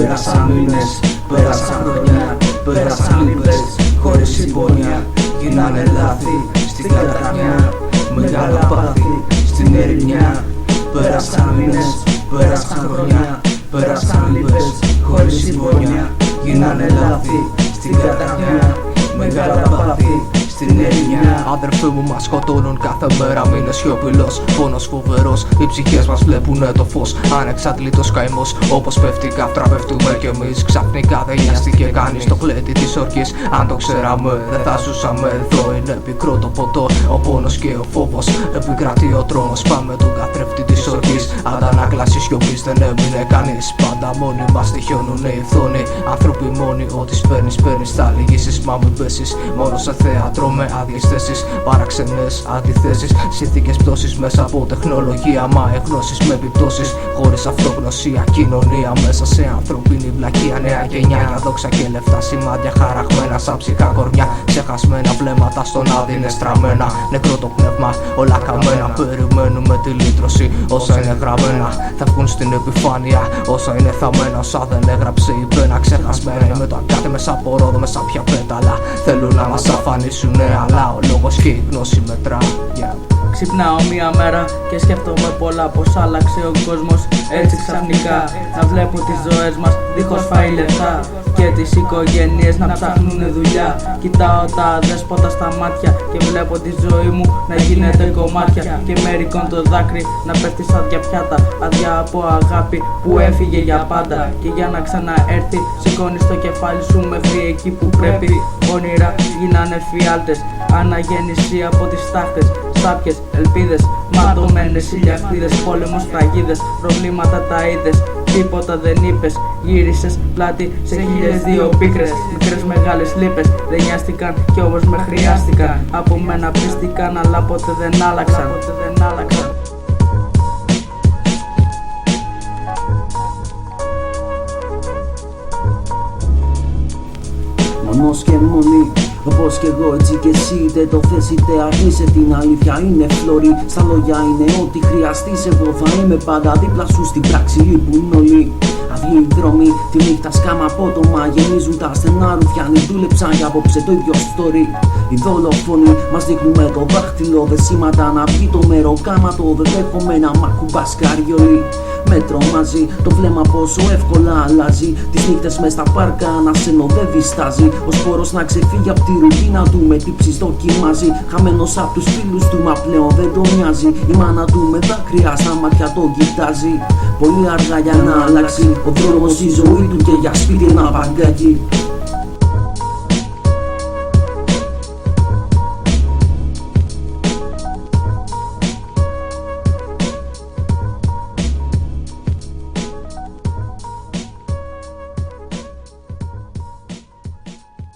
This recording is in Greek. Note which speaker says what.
Speaker 1: Πέρασαν μήνες, πέρασαν χρόνια, πέρασαν λύπες, χωρίς συμπόνια. Γίνανε λάθη στην καταχνιά, μεγάλα πάθη στην ερημιά. Πέρασαν μήνες, πέρασαν χρόνια, πέρασαν λύπες, χωρίς συμπόνια. Γίνανε λάθη στην καταχνιά, μεγάλα πάθη στην ερημιά.
Speaker 2: Αδερφοί μου μας σκοτώνουν κάθε μέρα, μην είναι σιωπηλός. Πόνος φοβερός, οι ψυχές μας βλέπουνε το φως. Ανεξάντλητος καημός, όπως πέφτει καυτρά πέφτουμε κι εμείς. Ξαφνικά δεν νοιάστηκε κανείς το κλέτη της ορκής. Αν το ξέραμε δεν θα ζούσαμε εδώ. Είναι πικρό το ποτό, ο πόνος και ο φόβος. Επικρατεί ο τρόμος, πάμε τον καθρέφτη της ορκής. Αντανάκλαση σιωπής δεν έμεινε κανείς. Πάντα μόνοι μας τυχαίωνουνε οι φθόνοι. Άνθρωποι μόνοι, ό,τι παίρνεις θα λυγίσεις. Μα μην πέσεις μόνο σε θέατρο με άδειες θέσεις, παραξενές αντιθέσεις, συνθήκες πτώσης μέσα από τεχνολογία. Μα εγνώσεις με επιπτώσεις, χωρίς αυτογνωσία. Κοινωνία μέσα σε ανθρωπίνη βλακεία. Νέα γενιά για δόξα και λεφτά, σημάδια χαραγμένα σαν ψυχά κορμιά. Ξεχασμένα βλέμματα στον άδει είναι στραμμένα. Νεκρό το πνεύμα, όλα καμένα. Περιμένουμε τη λύτρωση, όσα είναι γραμμένα θα βγουν στην επιφάνεια. Όσα είναι θαμμένα, όσα δεν έγραψε η πένα. Ξεχασμένα είμαι το αγκάτι μέσα από ρόδο, μέσα πια πέταλα. Θέλουν να μας αφανίσουνε, αλλά ο λόγος και η γνώση μετρά.
Speaker 3: Ξυπνάω μία μέρα και σκέφτομαι πολλά, πως άλλαξε ο κόσμος έτσι ξαφνικά. Να βλέπω τις ζωές μας δίχως φάει λεφτά και τις οικογένειες να ψάχνουνε δουλειά. Κοιτάω τα αδέσποτα στα μάτια και βλέπω τη ζωή μου να γίνεται κομμάτια. Και μερικόν το δάκρυ να πέφτει σαν πιάτα, άδεια από αγάπη που έφυγε για πάντα. Και για να ξαναέρθει σηκώνεις το κεφάλι σου μέχρι εκεί που πρέπει. Όνειρα γίνανε φιάλτες, αναγέννηση από τις τάχτες. Σάπιες, ελπίδες, ματωμένες ηλιακτίδες. Πόλεμος, τραγίδες, προβλήματα τα είδες. Τίποτα δεν είπες, γύρισες πλάτη σε 1002 πίκρες. Μικρές μεγάλες λύπες, δεν νοιάστηκαν κι όμως με χρειάστηκαν. Από μένα πίστηκαν αλλά ποτέ δεν άλλαξαν.
Speaker 1: Μόνος και μόνοι, όπως κι εγώ έτσι κι εσύ. Είτε το θες είτε αρνείσαι, την αλήθεια είναι φλόρη. Στα λόγια είναι ό,τι χρειαστείς, εγώ θα είμαι πάντα δίπλα σου. Στην πράξη λείπουν όλοι. Αδειοί οι δρόμοι, τη νύχτα σκάμα απότομα. Γεμίζουν τα στενά ρουφιάνοι, δούλεψαν για απόψε το ίδιο story. Οι δολοφόνοι μας δείχνουν με το δάχτυλο δεσίματα. Να βγει το μεροκάματο, δεν δέχομαι να μ' ακουμπάς καριόλι. Με τρομάζει το βλέμμα πόσο εύκολα αλλάζει. Τις νύχτες μες στα πάρκα να σε νοδεύει στάζει. Ο σπόρος να ξεφύγει απ' τη ρουτίνα του, με τύψεις δοκιμάζει. Χαμένος απ' τους φίλους του, μα πλέον δεν τον νοιάζει. Η μάνα του με δάκρυα στα μάτια τον κοιτάζει. Πολύ αργά για να αλλάξει ο δρόμος, η ζωή του και για σπίτι ένα βαγκάκι.